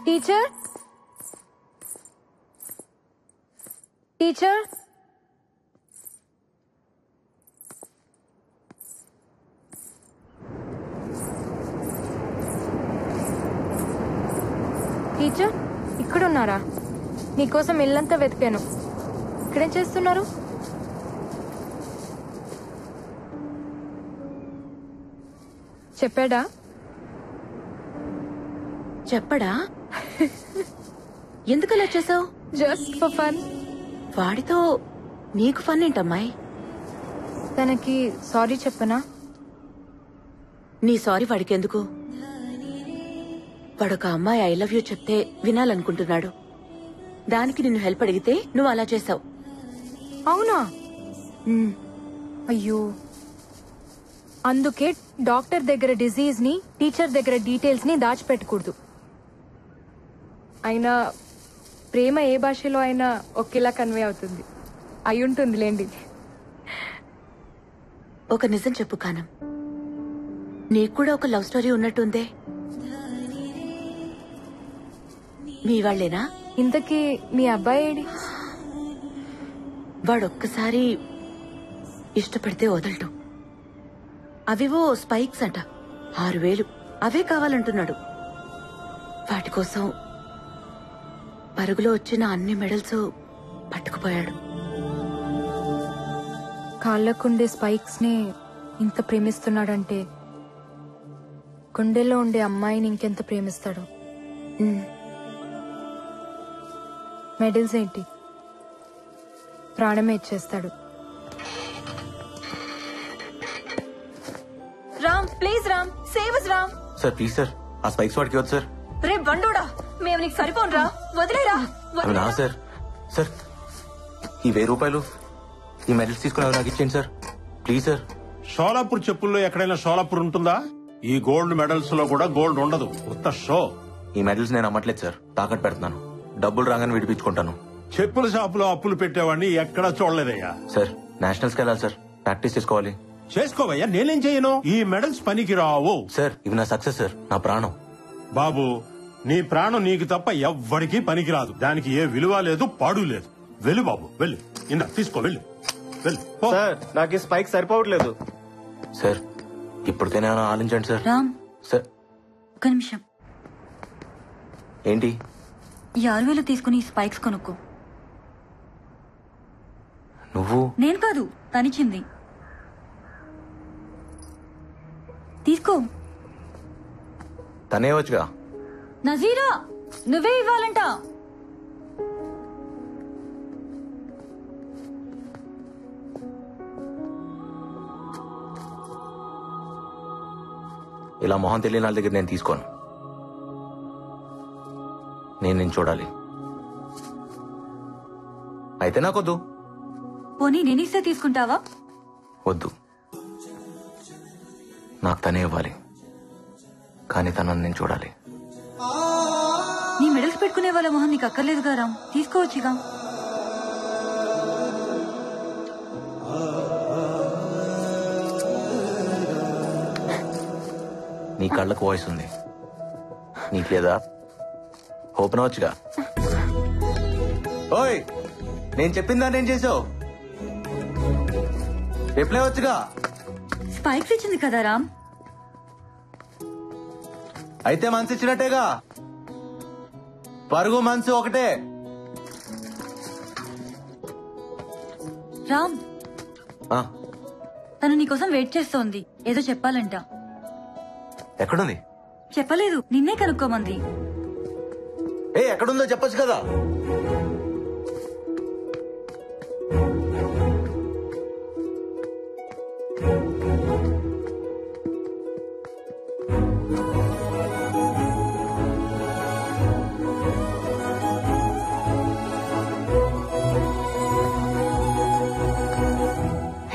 Teacher teacher teacher ఇక్కడున్నారా? నీకోసం ఇల్లంతా వెతికాను. ఇక్కడేం చేస్తున్నారు? చెప్పాడా? చెప్పడా? ఎందుకలా చేసావు? Just for fun. వాడితో నీకు ఫన్ ఏంటమ్మాయి? తనకి సారీ చెప్పనా? నీ సారీ వాడికెందుకు? వాడొక అమ్మాయి ఐ లవ్ యూ చెప్తే వినాలనుకుంటున్నాడు. దానికి నిన్ను హెల్ప్ అడిగితే నువ్వు అలా చేసావు. అవునా? అయ్యో, అందుకే డాక్టర్ దగ్గర డిజీజ్ ని, టీచర్ దగ్గర డీటెయిల్స్ ని దాచిపెట్టకూడదు. అయినా ప్రేమ ఏ భాషలో అయినా ఒకేలా కన్వే అవుతుంది. అయి ఉంటుంది లేండి. ఒక నిజం చెప్పు కానం, నీకు కూడా ఒక లవ్ స్టోరీ ఉన్నట్టుందే. మీ వాళ్లేనా? ఇంతకీ మీ అబ్బాయి ఏడి? వాడొక్కసారి ఇష్టపడితే వదలటం. అవివో స్పైక్స్ అంట, 6000 అవే కావాలంటున్నాడు. వాటి కోసం పరుగులో వచ్చిన అన్ని మెడల్స్ పట్టుకుపోయాడు. కాళ్ళకుండే స్పైక్స్ ని ఇంత ప్రేమిస్తున్నాడంటే గుండెల్లో ఉండే అమ్మాయిని ఇంకెంత ప్రేమిస్తాడు. మెడల్స్ ఏంటి, ప్రాణమే ఇచ్చేస్తాడు. Ram, please Ram, save us Ram. Sir please sir, ఆ స్పైక్స్ వాడికి వద్దు సార్. రే బండోడా, మేము నీకు సరిపోనురా, వదిలేరా. నా సార్, సార్ ఈ 1000 రూపాయలు ఈ మెడల్స్ తీసుకుని అవి నాకు ఇచ్చేయండి సార్, ప్లీజ్ సార్. షోలాపూర్ చెప్పుల్లో ఎక్కడైనా షోలాపూర్ ఉంటుందా? ఈ గోల్డ్ మెడల్స్ లో కూడా గోల్డ్ ఉండదు, ఉత్త షో. ఈ మెడల్స్ నేను అమ్మట్లేదు సార్, తాకట్టు పెడుతున్నాను. డబ్బులు రాగానే విడిపించుకుంటాను. చెప్పుల షాపులో అప్పులు పెట్టేవాడిని ఎక్కడా చూడలేదయ్యా. సార్ నేషనల్స్ కి వెళ్ళాలి సార్, ప్రాక్టీస్ చేసుకోవాలి. చేసుకోవయ్యా, నేనేం చేయను. ఈ మెడల్స్ పనికి రావు సార్. ఇవి నా సక్సెస్ సార్, నా ప్రాణం. బాబు, నీ ప్రాణం నీకు తప్ప ఎవ్వడికి పనికిరాదు. దానికి ఏ విలువ లేదు, పాడు లేదు. వెళ్ళు బాబు, వెళ్ళు. ఇందా తీసుకో, వెళ్ళు వెళ్ళు. సార్ నాకు ఈ స్పైక్ సరిపోవట్లేదు సార్. ఇప్పటికైనా ఆలోచించండి సార్. రామ్ సార్ ఒక నిమిషం. ఏంటి? ఈ 6000 తీసుకుని స్పైక్స్ కొనుక్కో. నువ్వు? నేను కాదు, తనిచ్చింది. తీసుకో. తనే వచ్చుగా. నజీరా, నువ్వే ఇవ్వాలంట. ఇలా మొహం తెలియని వాళ్ళ దగ్గర నేను తీసుకోను. నేను చూడాలి. అయితే నాకొద్దు. పోనీ నేనిస్తే తీసుకుంటావా? వద్దు, నాకు తనే ఇవ్వాలి, కానీ తనని నేను చూడాలి. నీ మెడల్స్ పెట్టుకునే వాళ్ళ మొహం నీకు అక్కర్లేదుగా రామ్, తీసుకోవచ్చుగా. నీ కళ్ళకు వాయిస్ ఉంది, నీకు లేదా? ఓపెన్ అవచ్చుగా. ఓయ్, నేను చెప్పిన దాన్ని ఏం చేసావు? రిప్లై వచ్చుగా. స్పైక్స్ ఇచ్చింది కదా రామ్. అయితే మనసు ఇచ్చినట్టేగా. పరుగు మనసు ఒకటే. రామ్, తను నీకోసం వెయిట్ చేస్తోంది, ఏదో చెప్పాలంట. ఎక్కడుంది? చెప్పలేదు, నిన్నే కనుక్కోమంది. ఎక్కడుందో చెప్పొచ్చు కదా.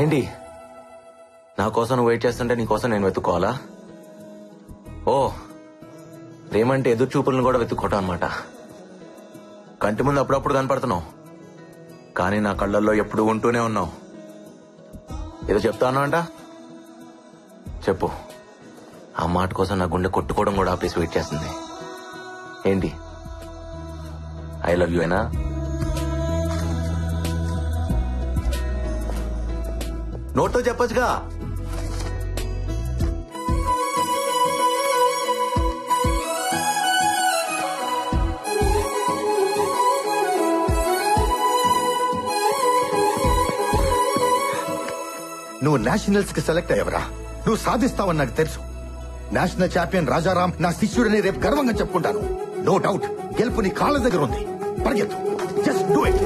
ఏంటి, నా కోసం నువ్వు వెయిట్ చేస్తుంటే నీ కోసం నేను వెతుక్కోవాలా? ఓ, ప్రేమంటే ఎదురు చూపులను కూడా వెతుక్కోవటం అనమాట. కంటి ముందు అప్పుడప్పుడు కనపడుతున్నావు, కానీ నా కళ్ళల్లో ఎప్పుడు ఉంటూనే ఉన్నావు. ఏదో చెప్తాను అంట, చెప్పు. ఆ మాట కోసం నా గుండె కొట్టుకోవడం కూడా ఆపేసి వెయిట్ చేస్తుంది. ఏంటి, ఐ లవ్ యూ అయినా నోట్తో చెప్పొచ్చుగా. నువ్వు నేషనల్స్ కి సెలెక్ట్ అయ్యవరా. నువ్వు సాధిస్తావని నాకు తెలుసు. నేషనల్ ఛాంపియన్ రాజారాం నా శిష్యుడని రేపు గర్వంగా చెప్పుకుంటాను. నో డౌట్ గెలుపు నీ కాళ్ళ దగ్గర ఉంది. పరిగెత్తు, just do it.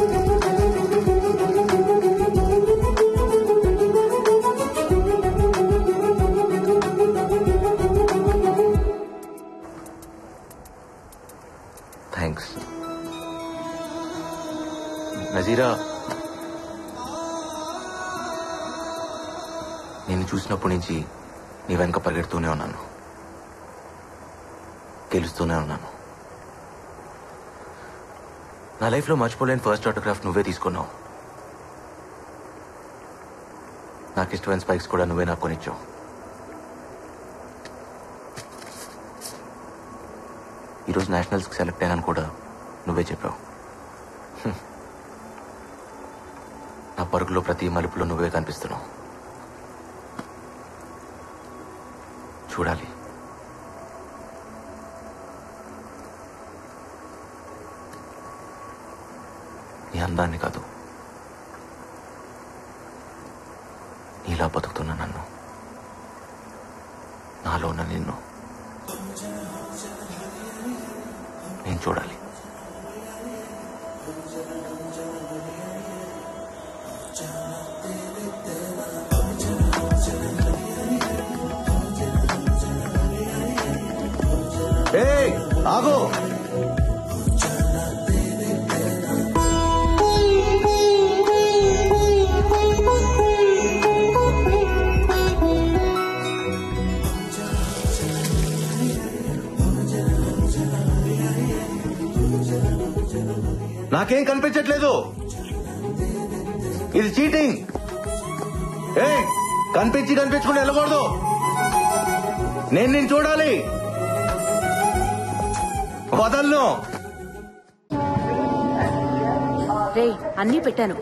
Thanks Nazeera. నిన్ను చూసినప్పటి నుంచి నీ వెనక పరిగెడుతూనే ఉన్నాను, గెలుస్తూనే ఉన్నాను. నా లైఫ్లో మర్చిపోలేని ఫస్ట్ ఆటోగ్రాఫ్ నువ్వే తీసుకున్నావు. నాకు ఇష్టమైన స్పైక్స్ కూడా నువ్వే నాకు కొనిచ్చావు. ఈరోజు నేషనల్స్కి సెలెక్ట్ అయినాను కూడా నువ్వే చెప్పావు. నా పరుగులో ప్రతి మలుపులో నువ్వే కనిపిస్తున్నావు. చూడాలి. నీ అందాన్ని కాదు, నీలా బతుకుతున్నా నన్ను, నాలో ఉన్న నిన్ను నేను చూడాలి. ఆగో, నాకేం కనిపించట్లేదు. ఇది చీటింగ్. కనిపించకుండా వెళ్ళకూడదు. నేను చూడాలి. వదలను. రే అన్నీ పెట్టాను,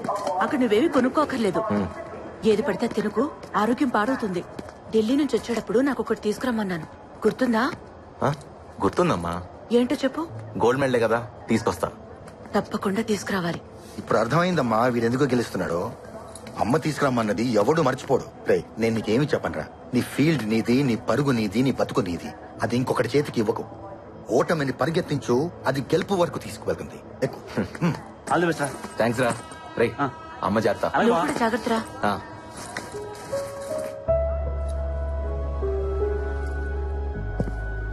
అక్కడ నువ్వేమీ కొనుక్కోకర్లేదు. ఏది పడితే తినకు, ఆరోగ్యం పాడవుతుంది. ఢిల్లీ నుంచి వచ్చేటప్పుడు నాకు ఒకటి తీసుకురమ్మన్నాను, గుర్తుందా? గుర్తుందమ్మా. ఏంటో చెప్పు. గోల్డ్ మెడలే కదా, తీసుకొస్తా. తప్పకుండా తీసుకురావాలి. ఇప్పుడు అర్థమైందమ్మా వీడెందుకో గెలుస్తున్నాడో. అమ్మ తీసుకురమ్మన్నది ఎవడు మర్చిపోడు. రే నేను నీకేమి చెప్పనరా. నీ ఫీల్డ్ నీది, నీ పరుగు నీది, నీ బతుకు నీది. అది ఇంకొకటి చేతికి ఇవ్వకు. ఓటమిని పరిగెత్తించు, అది గెలుపు వరకు తీసుకువెళ్తుంది. థ్యాంక్స్ రా. రే అమ్మ జాగ్రత్త. నువ్వు కూడా జాగ్రత్తరా.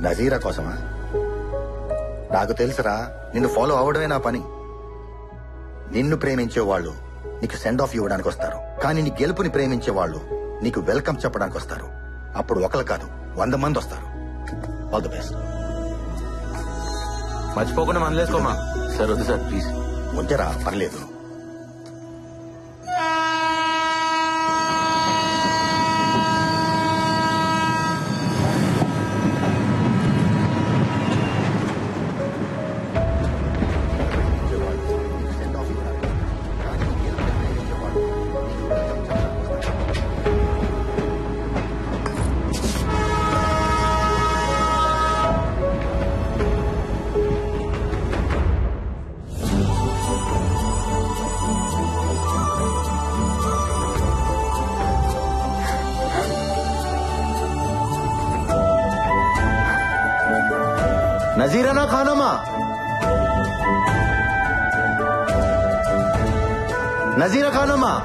నజీరా కోసమా? నాకు తెలుసురా, నిన్ను ఫాలో అవడమే నా పని. నిన్ను ప్రేమించే వాళ్ళు నీకు సెండ్ ఆఫ్ ఇవ్వడానికి వస్తారు, కానీ నీ గెలుపుని ప్రేమించే వాళ్ళు నీకు వెల్కమ్ చెప్పడానికి వస్తారు. అప్పుడు ఒకరు కాదు 100 మంది వస్తారు. All the best. మర్చిపోకుండా మనలేసుకోమా. సార్ వద్దు సార్ ప్లీజ్. ఉంచరా, పర్లేదు. नजीरा ना खाना माँ, नजीरा खाना माँ.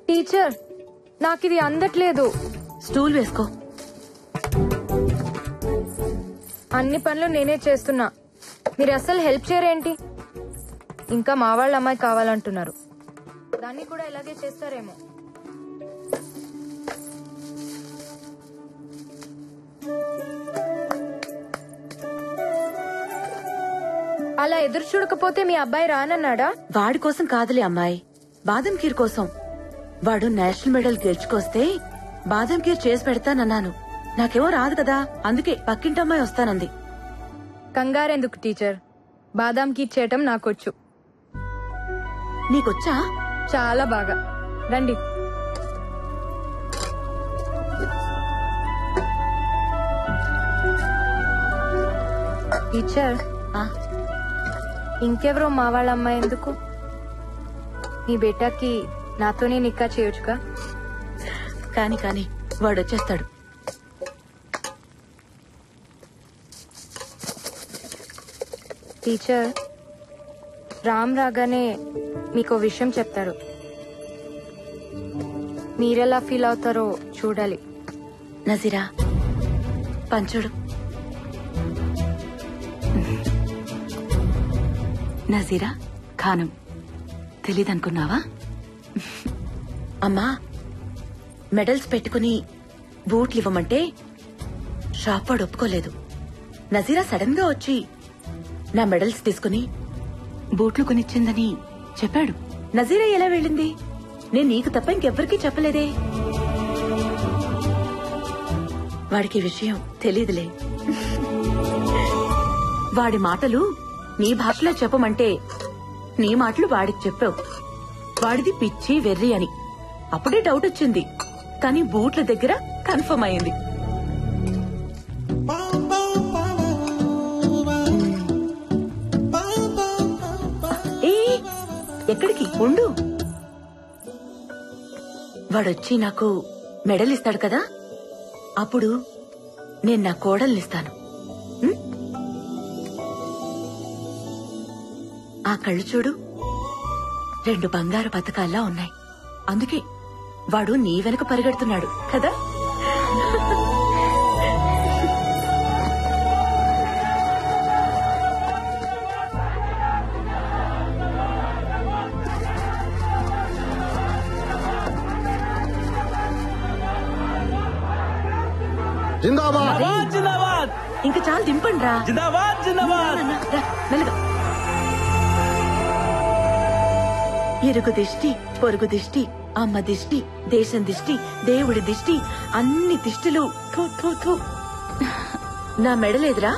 టీచర్ నాకు ఇది అందట్లేదు. స్టూల్ వేసుకో. అన్ని పనులు నేనే చేస్తున్నా, మీరు అసలు హెల్ప్ చేయరేంటి? ఇంకా మా వాళ్ళ అమ్మాయి కావాలంటున్నారు, దాన్ని కూడా ఇలాగే చేస్తారేమో. అలా ఎదురు చూడకపోతే మీ అబ్బాయి రానన్నాడా? వాడి కోసం కాదులే అమ్మాయి, బాదం ఖీర్ కోసం. వాడు నేషనల్ మెడల్ గెలుచుకొస్తే బాదం ఖీర్ చేసి పెడతానన్నాను. నాకేమో రాదు కదా, అందుకే పక్కింటమ్మాయి వస్తానంది. కంగారెందుకు టీచర్, బాదాం కీర్ చేయటం నాకొచ్చు. నీకొచ్చా? చాలా బాగా. రండి. టీచర్, ఇంకెవరో మా వాళ్ళ అమ్మాయి ఎందుకు? నీ బేటాకి నాతోనే నిక్కా చేయొచ్చుగా. కాని కాని వాడొచ్చేస్తాడు. టీచర్, రామ్ రాగానే మీకో విషయం చెప్తారు, మీరెలా ఫీల్ అవుతారో చూడాలి. నజీరా పంచుడు. నజీరా ఖానం తెలీదనుకున్నావా? అమ్మా, మెడల్స్ పెట్టుకుని బూట్లు ఇవ్వమంటే షాప్ వాడు ఒప్పుకోలేదు. నజీరా సడన్ గా వచ్చి నా మెడల్స్ తీసుకుని బూట్లు కొనిచ్చిందని చెప్పాడు. నజీరా ఎలా వెళ్ళింది? నేను నీకు తప్ప ఇంకెవ్వరికీ చెప్పలేదే. వాడికి విషయం తెలీదులే. వాడి మాటలు నీ భాషలో చెప్పమంటే నీ మాటలు వాడికి చెప్పావు. వాడిది పిచ్చి వెర్రి అని అప్పుడే డౌట్ వచ్చింది, కానీ బూట్ల దగ్గర కన్ఫర్మ్ అయింది. ఎక్కడికి ఉండు? వాడొచ్చి నాకు మెడల్ ఇస్తాడు కదా, అప్పుడు నేను నా కోడల్నిస్తాను. ఆ కళ్ళు చూడు, 2 బంగారు పథకాల్లా ఉన్నాయి. అందుకే వాడు నీ వెనక పరిగెడుతున్నాడు కదా. జిందాబాద్ జిందాబాద్. ఇంకా చాలా దింపండి రా. జిందాబాద్ జిందాబాద్. మెల్లగా. ఇరుగు దిష్టి, పొరుగు దిష్టి, అమ్మ దిష్టి, దేశం దిష్టి, దేవుడి దిష్టి, అన్ని దిష్టిలు. థూ థూ థూ. నా మెడలేదురా.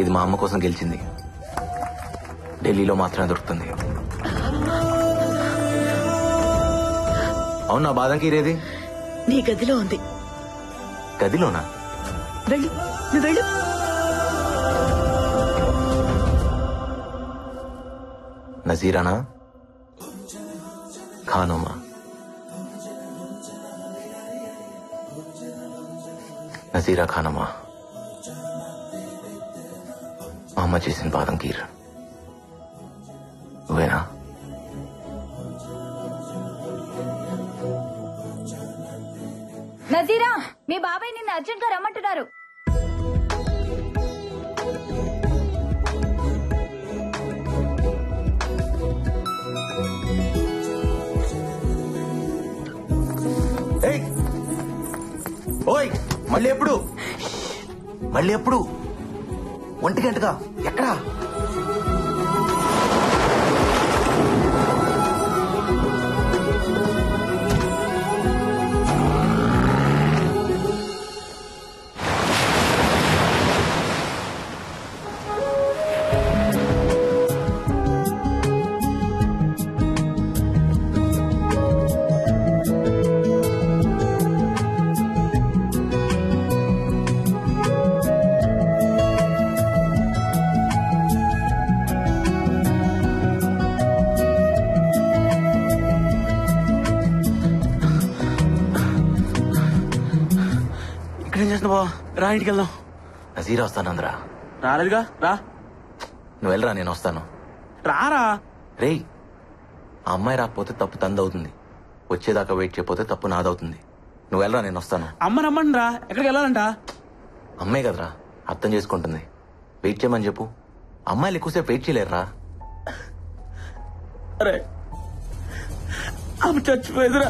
ఇది మా అమ్మ కోసం గెలిచింది, ఢిల్లీలో మాత్రమే దొరుకుతుంది. అవునా, బాదం కీరేది? నీ గదిలో ఉంది. గదిలోనా? వెళ్ళు, నువ్వు వెళ్ళు. నజీరానా ఖానోమా? నజీరా ఖానమా, మా అమ్మ చేసిన బాదం కీర్ నువ్వేనా? నజీరా, మీ బాబాయ్ నిన్ను అర్జెంట్ గా రమ్మంటున్నారు. ఓయ్, మళ్ళీ ఎప్పుడు? మళ్ళీ ఎప్పుడు? 1 గంటగా? ఎక్కడా? ఆకలేసిన బావా రా ఇంటికి వెళ్దాం. నజీరా వస్తానందరా. రాలేదుగా రా. నువ్వు వెళ్ళరా, నేను వస్తాను. రారా. రేయ్, ఆ అమ్మాయి రాకపోతే తప్పు తందవుతుంది, వచ్చేదాకా వెయిట్ చేయకపోతే తప్పు నాదవుతుంది. నువ్వు వెళ్ళరా, నేను వస్తాను. అమ్మ రమ్మండి రా. ఎక్కడికి వెళ్ళాలంట? అమ్మాయి కదరా, అర్థం చేసుకుంటుంది. వెయిట్ చేయమని చెప్పు. అమ్మాయిలు ఎక్కువసేపు వెయిట్ చేయలేరురా. అరే అమ్మ చచ్చిపోయేదిరా.